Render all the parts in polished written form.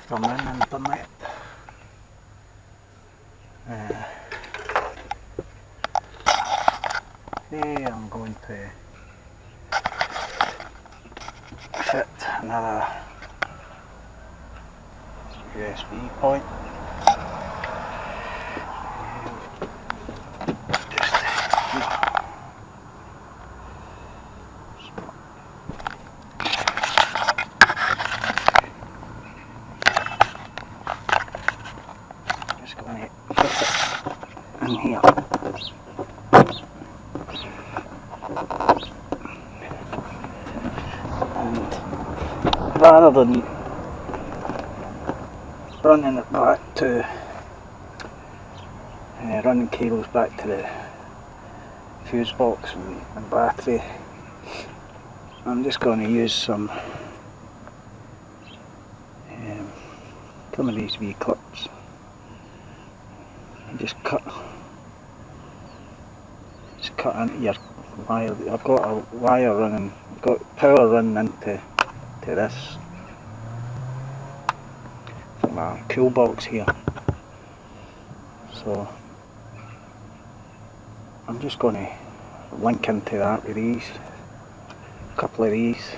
from in the internet. Today I'm going to fit another USB point. Just going to fit it in here. And rather than running it back to running cables back to the fuse box and battery, I'm just going to use some of these wee clips and just cut into your wire. I've got a wire running, I've got power running into this from my cool box here, so I'm just going to link into that with these, a couple of these,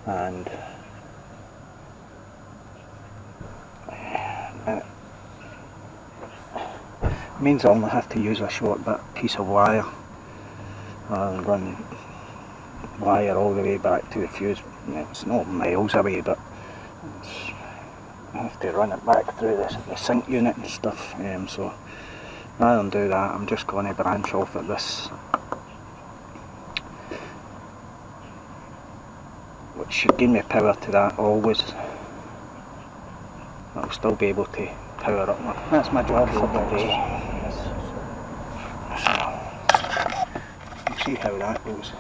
and it means I'll only have to use a short piece of wire rather than run wire all the way back to the fuse. It's not miles away, but I have to run it back through the sync unit and stuff, so rather than do that, I'm just going to branch off at this, which should give me power to that always. I'll still be able to power up. That's my job for the day. So we'll see how that goes.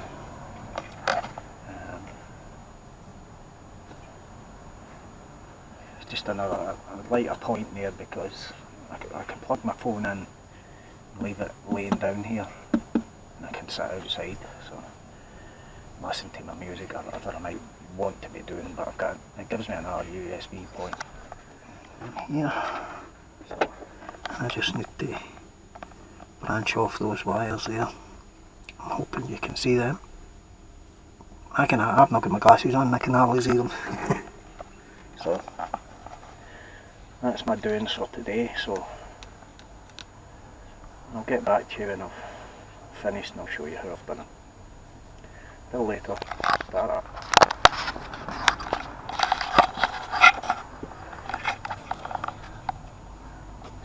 It's just another lighter point there because I can plug my phone in and leave it laying down here, and I can sit outside, so listen to my music or whatever I might want to be doing, but it gives me another USB point here. So I just need to branch off those wires there. I'm hoping you can see them. I've not got my glasses on, I can hardly see them. So that's my doings for today, so I'll get back to you when I've finished and I'll show you how I've done it. Till later. Ta-ra.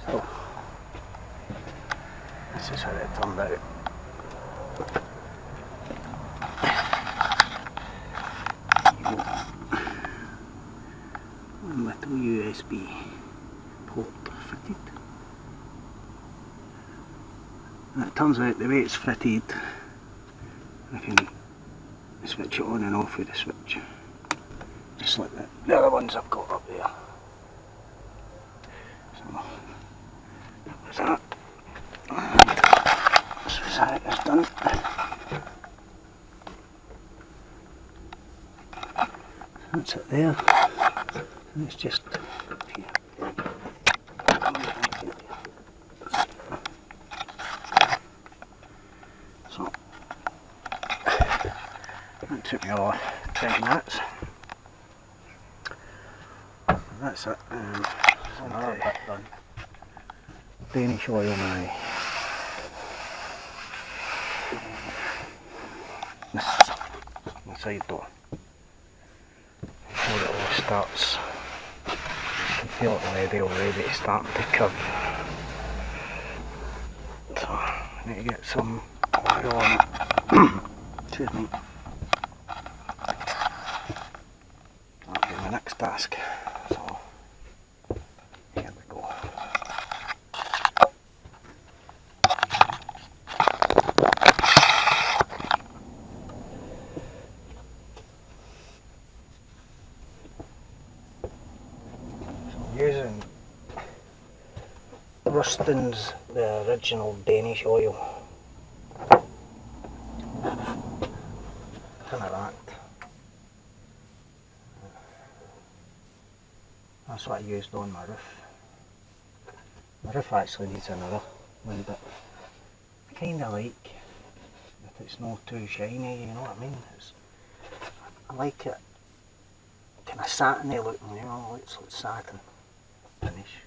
So this is how it turned out. Little USB port fitted. And it turns out the way it's fitted, I can switch it on and off with the switch, just like the other ones I've got up there. So that was that. And this was how it is done. That's it there. And it's just here. So that took me all 20 minutes. And that's it. Another bit done. Danish oil my side door. Before it all starts, you can feel it already starting to curve. So I need to get some oil on it. Excuse me. That'll be my next task. So here we go. Using Ruston's, the original Danish oil. Kind of that. that's what I used on my roof. My roof actually needs another wee bit. I kind of like that it's not too shiny, you know what I mean? I like it kind of satiny looking, you know, it's like satin finish.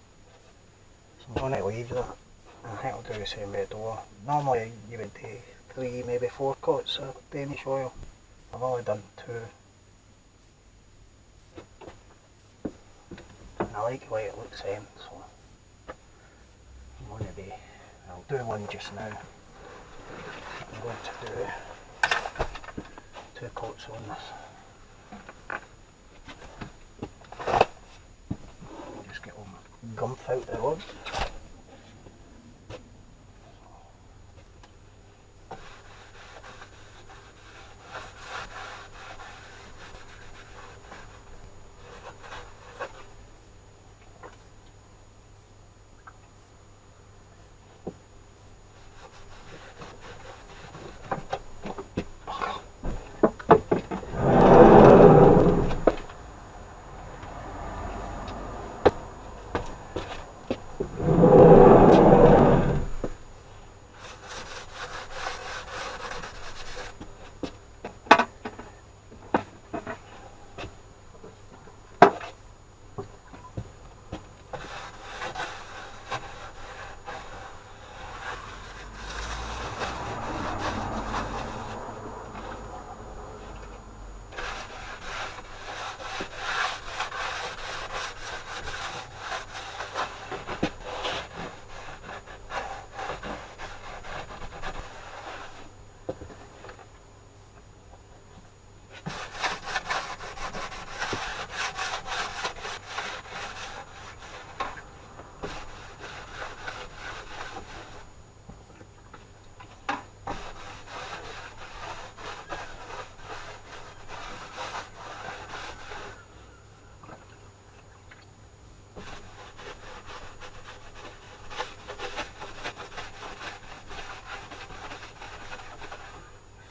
So I'm going to leave that. I think I'll do the same with the door. Normally you would do 3, maybe 4 coats of Danish oil. I've only done 2. And I like the way it looks then, so I'm going to be, I'll do one just now. I'm going to do 2 coats on this. Just get all my gump out the road.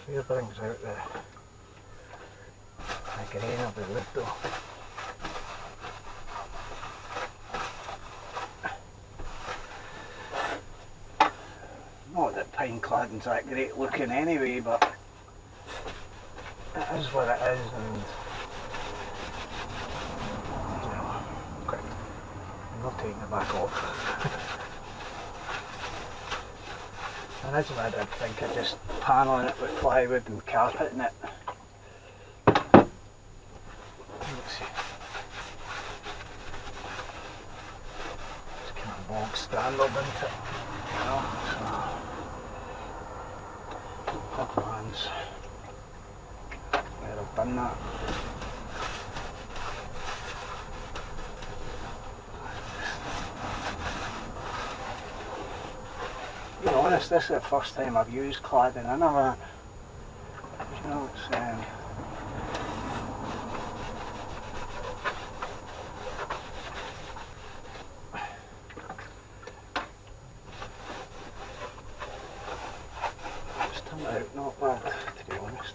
Fear brings out the grain of the wood though. Not that pine cladding's that great looking anyway, but it is what it is, and you know, I'm not taking it back off. Originally I did think of just paneling it with plywood and carpeting it. Let's see. It's kind of bog standard, isn't it? You know, so couple hands where I've done that. To be honest, this is the first time I've used cladding. I never, you know, it's turned out not bad, to be honest.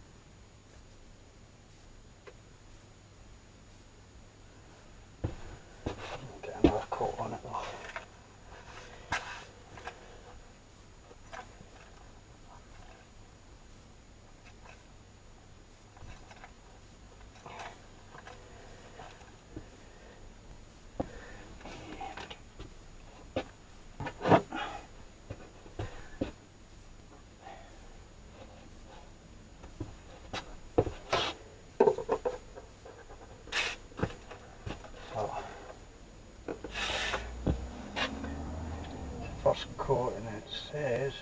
this coat, and it says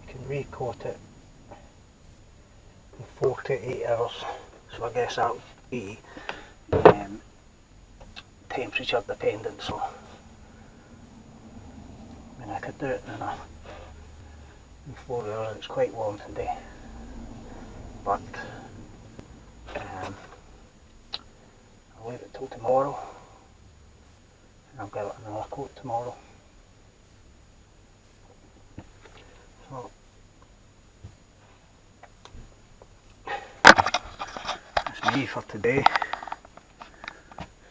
you can recoat it in 4 to 8 hours, so I guess that would be temperature dependent, so I mean I could do it in 4 hours. It's quite warm today, but I'll leave it till tomorrow and I'll give it another coat tomorrow. So that's me for today.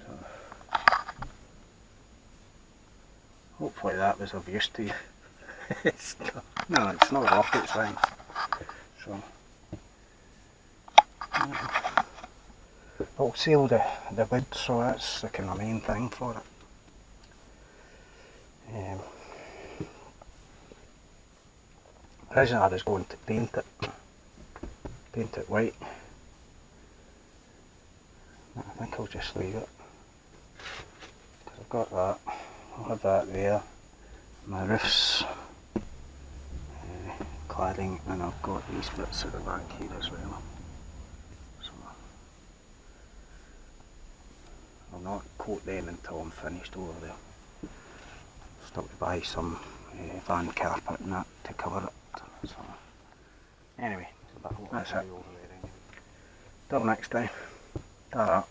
So, hopefully that was of use to you. No, it's not rocket science. So I'll seal the wood, so that's the kind of main thing for it. Originally I was going to paint it white. I think I'll just leave it, because I've got that. I'll have that there. My roof's cladding, and I've got these bits at the back here as well. So I'll not coat them until I'm finished over there. Stop to buy some van carpet and that to cover it. So anyway, that's it. Till next time. Ta-ra.